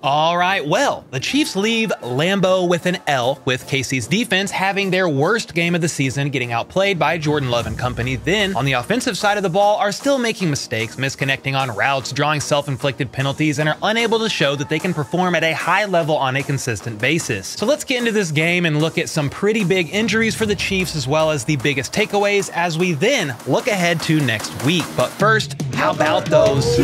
All right, well, the Chiefs leave Lambeau with an L, with KC's defense having their worst game of the season, getting outplayed by Jordan Love and company. Then, on the offensive side of the ball, are still making mistakes, misconnecting on routes, drawing self-inflicted penalties, and are unable to show that they can perform at a high level on a consistent basis. So let's get into this game and look at some pretty big injuries for the Chiefs, as well as the biggest takeaways as we then look ahead to next week. But first, how about those?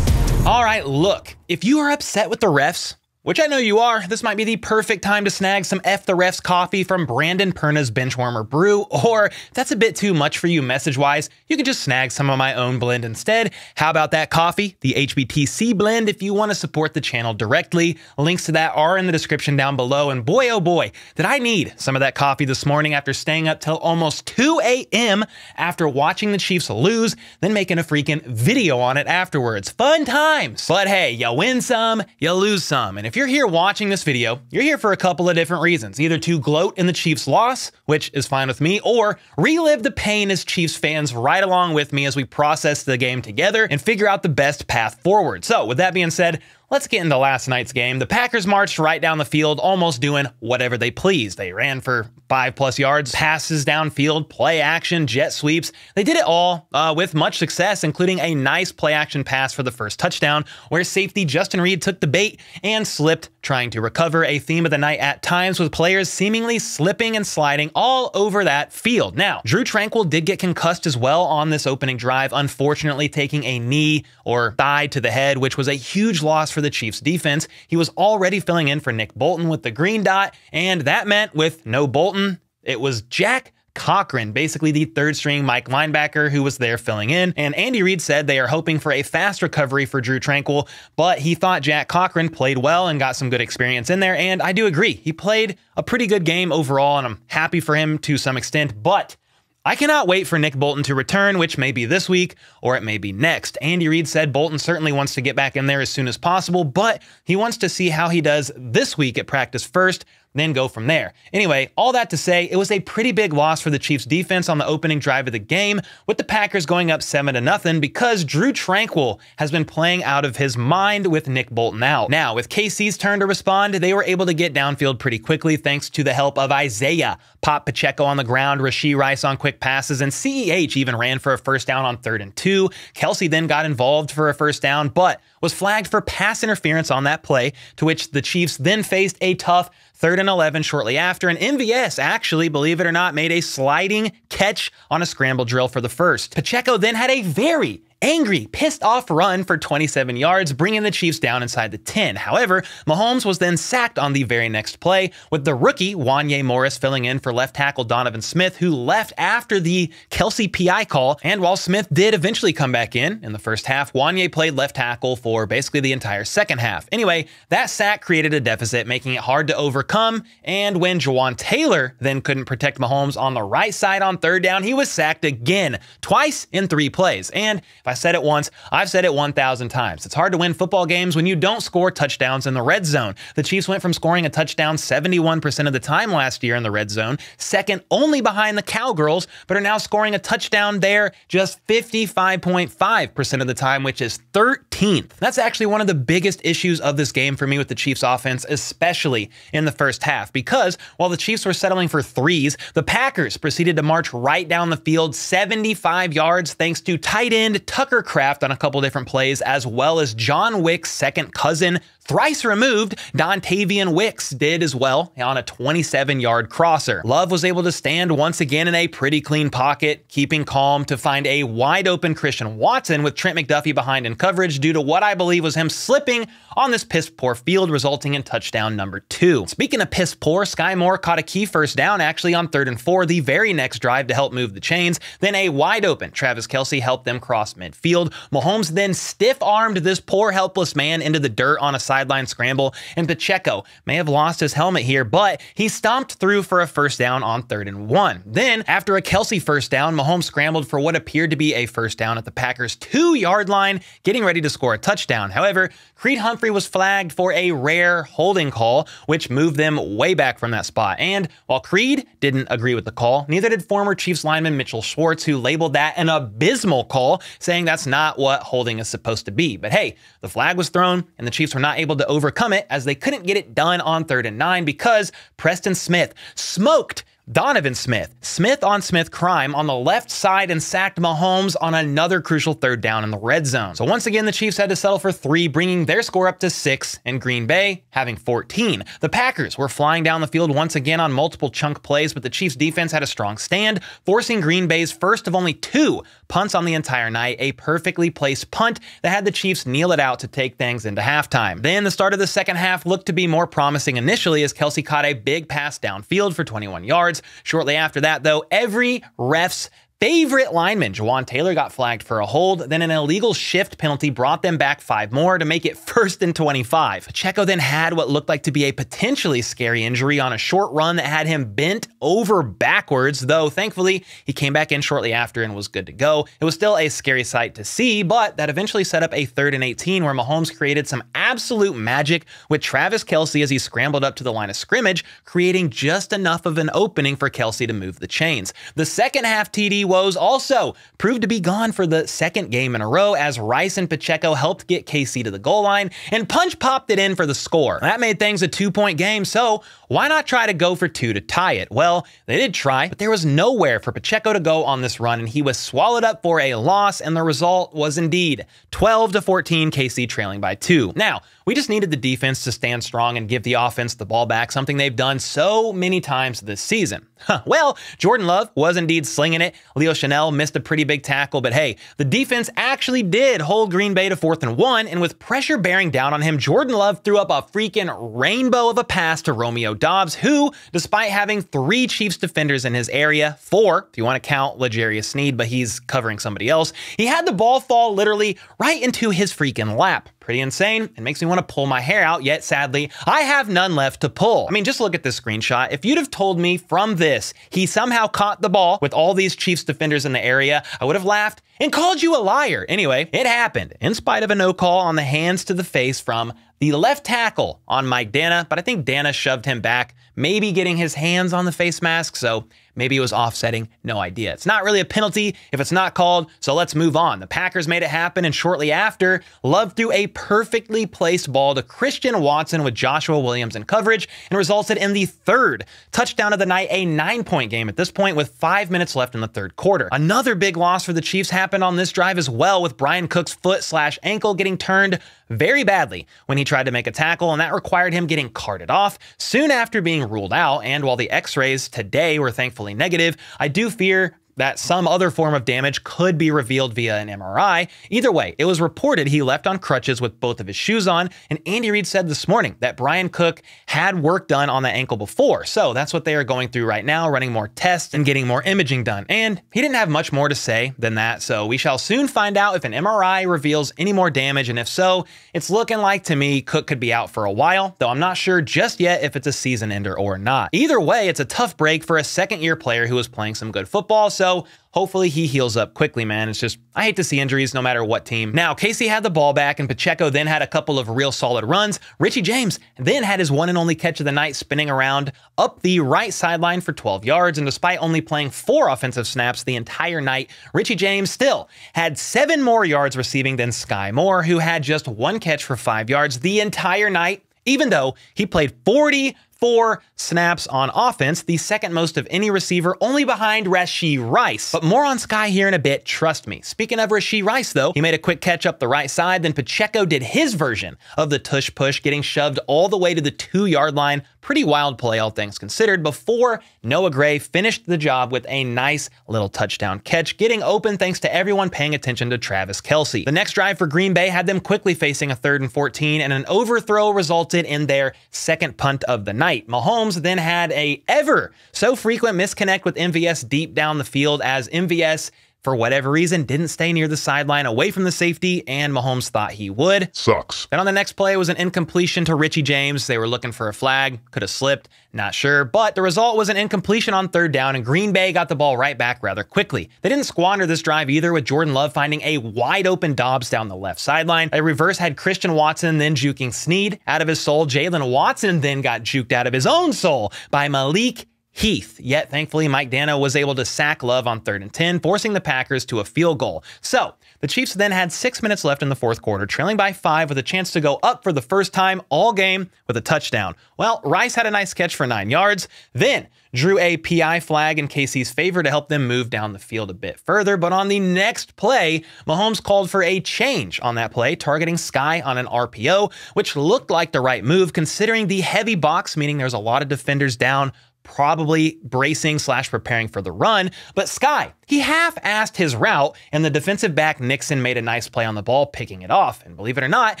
All right, look, if you are upset with the refs, which I know you are, this might be the perfect time to snag some F the Refs coffee from Brandon Perna's Benchwarmer Brew, or if that's a bit too much for you message-wise, you can just snag some of my own blend instead. How about that coffee? The HBTC blend if you want to support the channel directly. Links to that are in the description down below, and boy oh boy, did I need some of that coffee this morning after staying up till almost 2 a.m. after watching the Chiefs lose, then making a freaking video on it afterwards. Fun times! But hey, you win some, you lose some, and if you're here watching this video, you're here for a couple of different reasons. Either to gloat in the Chiefs' loss, which is fine with me, or relive the pain as Chiefs fans right along with me as we process the game together and figure out the best path forward. So with that being said, let's get into last night's game. The Packers marched right down the field, almost doing whatever they pleased. They ran for 5+ yards, passes downfield, play action, jet sweeps. They did it all with much success, including a nice play action pass for the first touchdown, where safety Justin Reid took the bait and slipped, trying to recover. A theme of the night at times with players seemingly slipping and sliding all over that field. Now, Drue Tranquill did get concussed as well on this opening drive, unfortunately taking a knee or thigh to the head, which was a huge loss for the Chiefs defense. He was already filling in for Nick Bolton with the green dot, and that meant with no Bolton, it was Jack Cochran, basically the third string Mike linebacker who was there filling in. And Andy Reid said they are hoping for a fast recovery for Drue Tranquill, but he thought Jack Cochran played well and got some good experience in there. And I do agree. He played a pretty good game overall, and I'm happy for him to some extent, but I cannot wait for Nick Bolton to return, which may be this week or it may be next. Andy Reid said Bolton certainly wants to get back in there as soon as possible, but he wants to see how he does this week at practice first, then go from there. Anyway, all that to say, it was a pretty big loss for the Chiefs defense on the opening drive of the game, with the Packers going up 7-0 because Drue Tranquill has been playing out of his mind with Nick Bolton out. Now, with KC's turn to respond, they were able to get downfield pretty quickly thanks to the help of Isaiah, Pop Pacheco on the ground, Rashee Rice on quick passes, and CEH even ran for a first down on 3rd and 2. Kelsey then got involved for a first down, but was flagged for pass interference on that play, to which the Chiefs then faced a tough 3rd and 11 shortly after, and MVS actually, believe it or not, made a sliding catch on a scramble drill for the first. Pacheco then had a very angry, pissed off run for 27 yards, bringing the Chiefs down inside the 10. However, Mahomes was then sacked on the very next play, with the rookie Wanya Morris filling in for left tackle Donovan Smith, who left after the Kelsey PI call. And while Smith did eventually come back in the first half, Wanya played left tackle for basically the entire second half. Anyway, that sack created a deficit, making it hard to overcome, and when Jawan Taylor then couldn't protect Mahomes on the right side on 3rd down, he was sacked again, twice in 3 plays. And if I said it once, I've said it 1,000 times. It's hard to win football games when you don't score touchdowns in the red zone. The Chiefs went from scoring a touchdown 71% of the time last year in the red zone, second only behind the Cowgirls, but are now scoring a touchdown there just 55.5% of the time, which is 13th. That's actually one of the biggest issues of this game for me with the Chiefs offense, especially in the first half, because while the Chiefs were settling for threes, the Packers proceeded to march right down the field 75 yards thanks to tight end Tucker Kraft on a couple different plays, as well as John Wick's second cousin, thrice removed, Dontavian Wicks did as well on a 27-yard crosser. Love was able to stand once again in a pretty clean pocket, keeping calm to find a wide-open Christian Watson with Trent McDuffie behind in coverage due to what I believe was him slipping on this piss-poor field, resulting in touchdown number 2. Speaking of piss-poor, Skyy Moore caught a key first down actually on 3rd and 4, the very next drive to help move the chains. Then a wide-open Travis Kelce helped them cross midfield. Mahomes then stiff-armed this poor helpless man into the dirt on a side sideline scramble, and Pacheco may have lost his helmet here, but he stomped through for a first down on 3rd and 1. Then, after a Kelce first down, Mahomes scrambled for what appeared to be a first down at the Packers' 2-yard line, getting ready to score a touchdown. However, Creed Humphrey was flagged for a rare holding call, which moved them way back from that spot. And while Creed didn't agree with the call, neither did former Chiefs lineman Mitchell Schwartz, who labeled that an abysmal call, saying that's not what holding is supposed to be. But hey, the flag was thrown, and the Chiefs were not able to overcome it as they couldn't get it done on 3rd and 9 because Preston Smith smoked Donovan Smith. Smith on Smith crime on the left side and sacked Mahomes on another crucial 3rd down in the red zone. So once again, the Chiefs had to settle for 3, bringing their score up to 6, and Green Bay having 14. The Packers were flying down the field once again on multiple chunk plays, but the Chiefs defense had a strong stand, forcing Green Bay's first of only 2 punts on the entire night, a perfectly placed punt that had the Chiefs kneel it out to take things into halftime. Then the start of the second half looked to be more promising initially as Kelce caught a big pass downfield for 21 yards. Shortly after that, though, every ref's favorite lineman, Jawan Taylor, got flagged for a hold. Then an illegal shift penalty brought them back 5 more to make it 1st and 25. Pacheco then had what looked like to be a potentially scary injury on a short run that had him bent over backwards, though thankfully he came back in shortly after and was good to go. It was still a scary sight to see, but that eventually set up a 3rd and 18 where Mahomes created some absolute magic with Travis Kelce as he scrambled up to the line of scrimmage, creating just enough of an opening for Kelce to move the chains. The second half TD woes also proved to be gone for the 2nd game in a row as Rice and Pacheco helped get KC to the goal line and punch popped it in for the score. That made things a 2-point game, so why not try to go for 2 to tie it? Well, they did try, but there was nowhere for Pacheco to go on this run, and he was swallowed up for a loss, and the result was indeed 12-14, KC trailing by 2. Now, we just needed the defense to stand strong and give the offense the ball back, something they've done so many times this season. Well, Jordan Love was indeed slinging it. Leo Chanel missed a pretty big tackle, but hey, the defense actually did hold Green Bay to 4th and 1, and with pressure bearing down on him, Jordan Love threw up a freaking rainbow of a pass to Romeo Doubs, who, despite having 3 Chiefs defenders in his area, 4 if you want to count L'Jarius Sneed, but he's covering somebody else, he had the ball fall literally right into his freaking lap. Pretty insane. It makes me want to pull my hair out, yet sadly, I have none left to pull. I mean, just look at this screenshot. If you'd have told me from this, he somehow caught the ball with all these Chiefs defenders in the area, I would have laughed and called you a liar. Anyway, it happened in spite of a no call on the hands to the face from the left tackle on Mike Dana, but I think Dana shoved him back, maybe getting his hands on the face mask, so maybe it was offsetting, no idea. It's not really a penalty if it's not called, so let's move on. The Packers made it happen, and shortly after, Love threw a perfectly placed ball to Christian Watson with Joshua Williams in coverage and resulted in the 3rd touchdown of the night, a 9-point game at this point with 5 minutes left in the 3rd quarter. Another big loss for the Chiefs happened on this drive as well, with Brian Cook's foot/ankle getting turned very badly when he tried to make a tackle, and that required him getting carted off soon after being ruled out. And while the x-rays today were thankfully negative, I do fear that some other form of damage could be revealed via an MRI. Either way, it was reported he left on crutches with both of his shoes on, and Andy Reid said this morning that Brian Cook had work done on the ankle before, so that's what they are going through right now, running more tests and getting more imaging done. And he didn't have much more to say than that, so we shall soon find out if an MRI reveals any more damage, and if so, it's looking like to me Cook could be out for a while, though I'm not sure just yet if it's a season ender or not. Either way, it's a tough break for a second-year player who was playing some good football, so hopefully he heals up quickly, man. It's just, I hate to see injuries no matter what team. Now, KC had the ball back, and Pacheco then had a couple of real solid runs. Richie James then had his one and only catch of the night, spinning around up the right sideline for 12 yards, and despite only playing 4 offensive snaps the entire night, Richie James still had 7 more yards receiving than Skyy Moore, who had just 1 catch for 5 yards the entire night, even though he played 44 snaps on offense, the second most of any receiver, only behind Rashee Rice. But more on Skyy here in a bit, trust me. Speaking of Rashee Rice, though, he made a quick catch up the right side, then Pacheco did his version of the tush push, getting shoved all the way to the 2-yard line. Pretty wild play, all things considered, before Noah Gray finished the job with a nice little touchdown catch, getting open thanks to everyone paying attention to Travis Kelce. The next drive for Green Bay had them quickly facing a 3rd and 14, and an overthrow resulted in their second punt of the night. Mahomes then had a ever so frequent misconnect with MVS deep down the field as MVS for whatever reason, didn't stay near the sideline away from the safety, and Mahomes thought he would. Sucks. Then on the next play was an incompletion to Richie James. They were looking for a flag, could have slipped, not sure, but the result was an incompletion on 3rd down, and Green Bay got the ball right back rather quickly. They didn't squander this drive either, with Jordan Love finding a wide open Dobbs down the left sideline. A reverse had Christian Watson then juking Snead out of his soul. Jalen Watson then got juked out of his own soul by Malik Heath. Yet, thankfully, Mike Dano was able to sack Love on 3rd and 10, forcing the Packers to a field goal. So, the Chiefs then had 6 minutes left in the 4th quarter, trailing by 5 with a chance to go up for the first time all game with a touchdown. Well, Rice had a nice catch for 9 yards, then drew a PI flag in KC's favor to help them move down the field a bit further, but on the next play, Mahomes called for a change on that play, targeting Skyy on an RPO, which looked like the right move considering the heavy box, meaning there's a lot of defenders down, probably bracing / preparing for the run, but Skyy, he half-assed his route, and the defensive back Nixon made a nice play on the ball, picking it off. And believe it or not,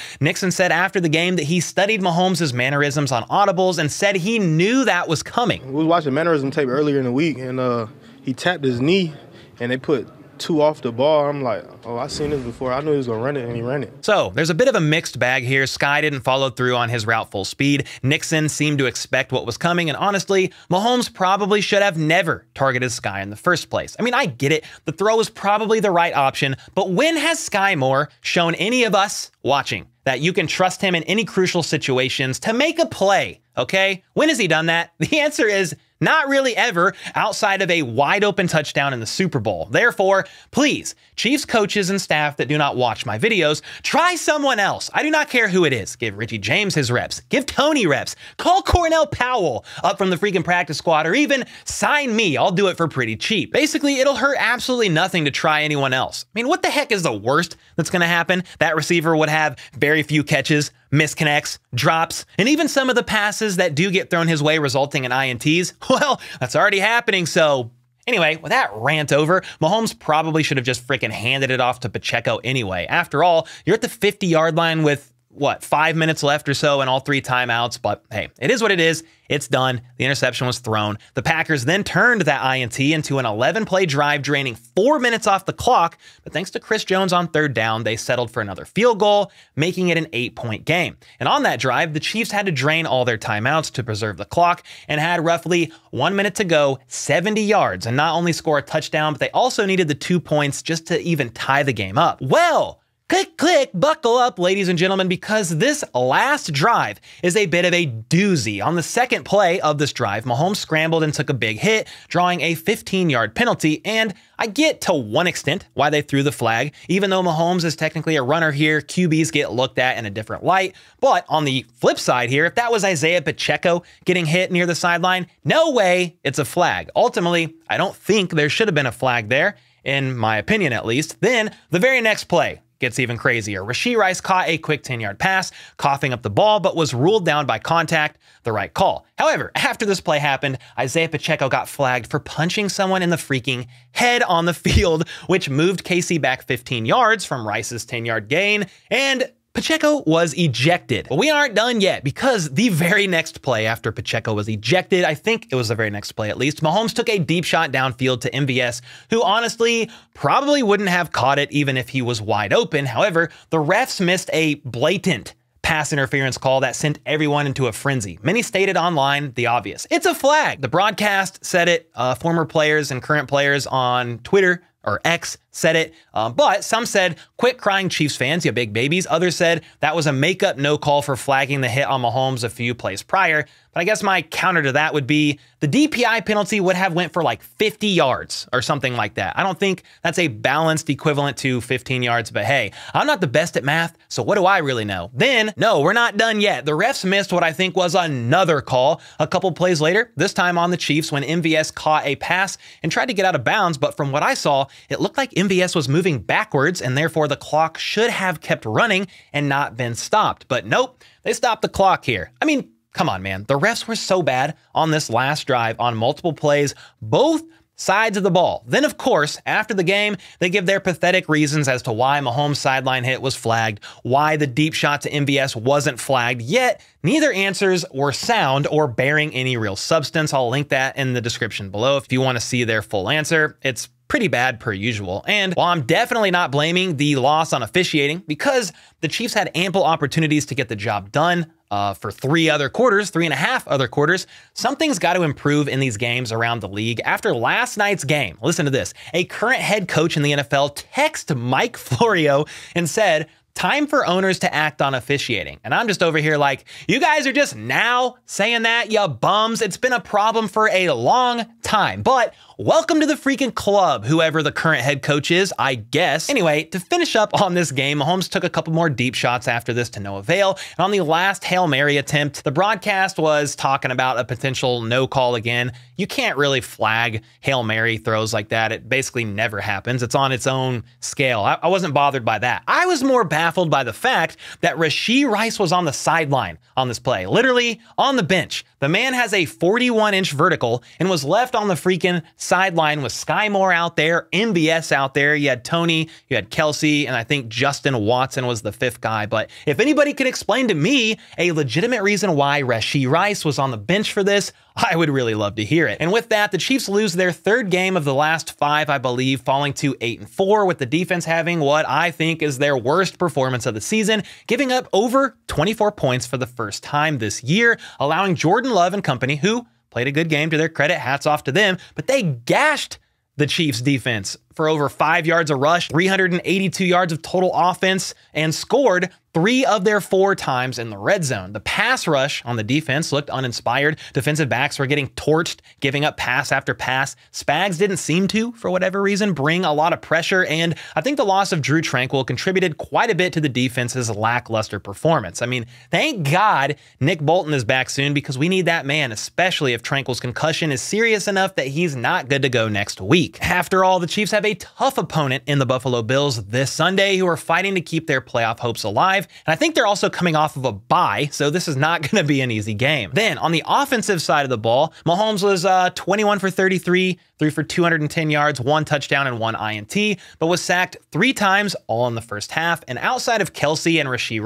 Nixon said after the game that he studied Mahomes' mannerisms on audibles and said he knew that was coming. We was watching mannerism tape earlier in the week, and he tapped his knee, and they put 2 off the ball. I'm like, oh, I seen this before. I knew he was gonna run it, and he ran it. So there's a bit of a mixed bag here. Skyy didn't follow through on his route full speed. Nixon seemed to expect what was coming, and honestly, Mahomes probably should have never targeted Skyy in the first place. I mean, I get it. The throw was probably the right option, but when has Skyy Moore shown any of us watching that you can trust him in any crucial situations to make a play, okay? When has he done that? The answer is not really ever, outside of a wide open touchdown in the Super Bowl. Therefore, please, Chiefs coaches and staff that do not watch my videos, try someone else. I do not care who it is. Give Richie James his reps. Give Tony reps. Call Cornell Powell up from the freaking practice squad, or even sign me. I'll do it for pretty cheap. Basically, it'll hurt absolutely nothing to try anyone else. I mean, what the heck is the worst that's going to happen? That receiver would have very few catches, misconnects, drops, and even some of the passes that do get thrown his way resulting in INTs. Well, that's already happening, so anyway, with that rant over, Mahomes probably should have just freaking handed it off to Pacheco anyway. After all, you're at the 50-yard line with, what, 5 minutes left or so and all 3 timeouts, but hey, it is what it is. It's done. The interception was thrown. The Packers then turned that INT into an 11-play drive, draining 4 minutes off the clock, but thanks to Chris Jones on 3rd down, they settled for another field goal, making it an 8-point game. And on that drive, the Chiefs had to drain all their timeouts to preserve the clock and had roughly 1 minute to go, 70 yards, and not only score a touchdown, but they also needed the 2 points just to even tie the game up. Well, click, click, buckle up, ladies and gentlemen, because this last drive is a bit of a doozy. On the second play of this drive, Mahomes scrambled and took a big hit, drawing a 15-yard penalty, and I get to one extent why they threw the flag. Even though Mahomes is technically a runner here, QBs get looked at in a different light. But on the flip side here, if that was Isaiah Pacheco getting hit near the sideline, no way it's a flag. Ultimately, I don't think there should have been a flag there, in my opinion at least. Then, the very next play gets even crazier. Rashee Rice caught a quick 10-yard pass, coughing up the ball, but was ruled down by contact, the right call. However, after this play happened, Isaiah Pacheco got flagged for punching someone in the freaking head on the field, which moved KC back 15 yards from Rice's 10-yard gain, and Pacheco was ejected. But we aren't done yet, because the very next play after Pacheco was ejected, I think it was the very next play at least, Mahomes took a deep shot downfield to MVS, who honestly probably wouldn't have caught it even if he was wide open. However, the refs missed a blatant pass interference call that sent everyone into a frenzy. Many stated online the obvious. It's a flag. The broadcast said it. Former players and current players on Twitter or X said it, but some said, quit crying Chiefs fans, you big babies. Others said that was a makeup no call for flagging the hit on Mahomes a few plays prior. But I guess my counter to that would be the DPI penalty would have went for like 50 yards or something like that. I don't think that's a balanced equivalent to 15 yards, but hey, I'm not the best at math, so what do I really know? Then, no, we're not done yet. The refs missed what I think was another call a couple plays later, this time on the Chiefs when MVS caught a pass and tried to get out of bounds, but from what I saw, it looked like MVS was moving backwards and therefore the clock should have kept running and not been stopped. But nope, they stopped the clock here. I mean, come on, man. The refs were so bad on this last drive on multiple plays, both sides of the ball. Then, of course, after the game, they give their pathetic reasons as to why Mahomes' sideline hit was flagged, why the deep shot to MVS wasn't flagged, yet neither answers were sound or bearing any real substance. I'll link that in the description below if you want to see their full answer. It's pretty bad per usual. And while I'm definitely not blaming the loss on officiating, because the Chiefs had ample opportunities to get the job done for 3.5 other quarters, something's got to improve in these games around the league. After last night's game, listen to this. A current head coach in the NFL texted Mike Florio and said, "Time for owners to act on officiating." And I'm just over here like, you guys are just now saying that, you bums. It's been a problem for a long time. But welcome to the freaking club, whoever the current head coach is, I guess. Anyway, to finish up on this game, Mahomes took a couple more deep shots after this to no avail. And on the last Hail Mary attempt, the broadcast was talking about a potential no call again. You can't really flag Hail Mary throws like that. It basically never happens. It's on its own scale. I wasn't bothered by that. I was more baffled by the fact that Richie was on the sideline on this play, literally on the bench. The man has a 41-inch vertical and was left on the freaking sideline with Skyy out there, MVS out there. You had Tony, you had Kelsey, and I think Justin Watson was the fifth guy. But if anybody could explain to me a legitimate reason why Richie was on the bench for this, I would really love to hear it. And with that, the Chiefs lose their third game of the last 5, I believe, falling to 8-4, with the defense having what I think is their worst performance of the season, giving up over 24 points for the first time this year, allowing Jordan Love and company, who played a good game to their credit, hats off to them, but they gashed the Chiefs defense for over 5 yards a rush, 382 yards of total offense, and scored 3 of their 4 times in the red zone. The pass rush on the defense looked uninspired. Defensive backs were getting torched, giving up pass after pass. Spags didn't seem to, for whatever reason, bring a lot of pressure, and I think the loss of Drue Tranquill contributed quite a bit to the defense's lackluster performance. I mean, thank God Nick Bolton is back soon, because we need that man, especially if Tranquill's concussion is serious enough that he's not good to go next week. After all, the Chiefs have a tough opponent in the Buffalo Bills this Sunday, who are fighting to keep their playoff hopes alive. And I think they're also coming off of a bye, so this is not going to be an easy game. Then on the offensive side of the ball, Mahomes was 21 for 33, threw for 210 yards, 1 touchdown and 1 INT, but was sacked 3 times, all in the first half. And outside of Kelsey and Richie,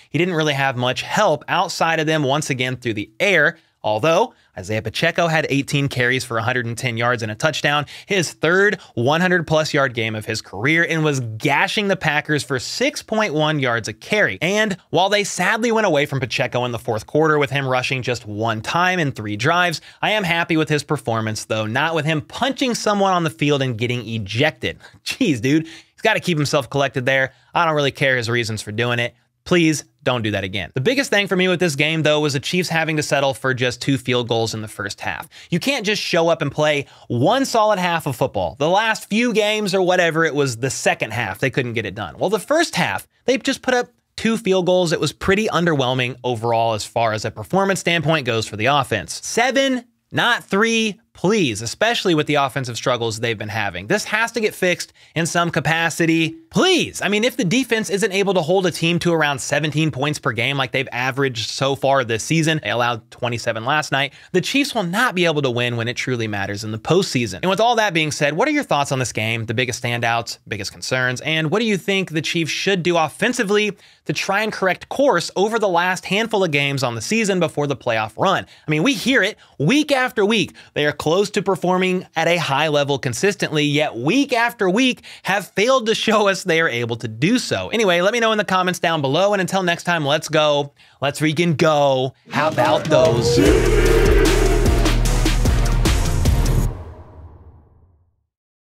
he didn't really have much help outside of them once again through the air. Although Isaiah Pacheco had 18 carries for 110 yards and a touchdown, his third 100-plus yard game of his career, and was gashing the Packers for 6.1 yards a carry. And while they sadly went away from Pacheco in the fourth quarter with him rushing just 1 time in 3 drives, I am happy with his performance, though not with him punching someone on the field and getting ejected. Jeez, dude, he's got to keep himself collected there. I don't really care his reasons for doing it. Please don't do that again. The biggest thing for me with this game, though, was the Chiefs having to settle for just 2 field goals in the first half. You can't just show up and play 1 solid half of football. The last few games or whatever, it was the second half they couldn't get it done. Well, the first half, they just put up 2 field goals. It was pretty underwhelming overall as far as a performance standpoint goes for the offense. 7, not 3. Please, especially with the offensive struggles they've been having. This has to get fixed in some capacity. Please. I mean, if the defense isn't able to hold a team to around 17 points per game like they've averaged so far this season, they allowed 27 last night, the Chiefs will not be able to win when it truly matters in the postseason. And with all that being said, what are your thoughts on this game, the biggest standouts, biggest concerns, and what do you think the Chiefs should do offensively to try and correct course over the last handful of games on the season before the playoff run? I mean, we hear it week after week. They are close to performing at a high level consistently, yet week after week have failed to show us they are able to do so. Anyway, let me know in the comments down below, and until next time, let's go. Let's freaking go. How about those?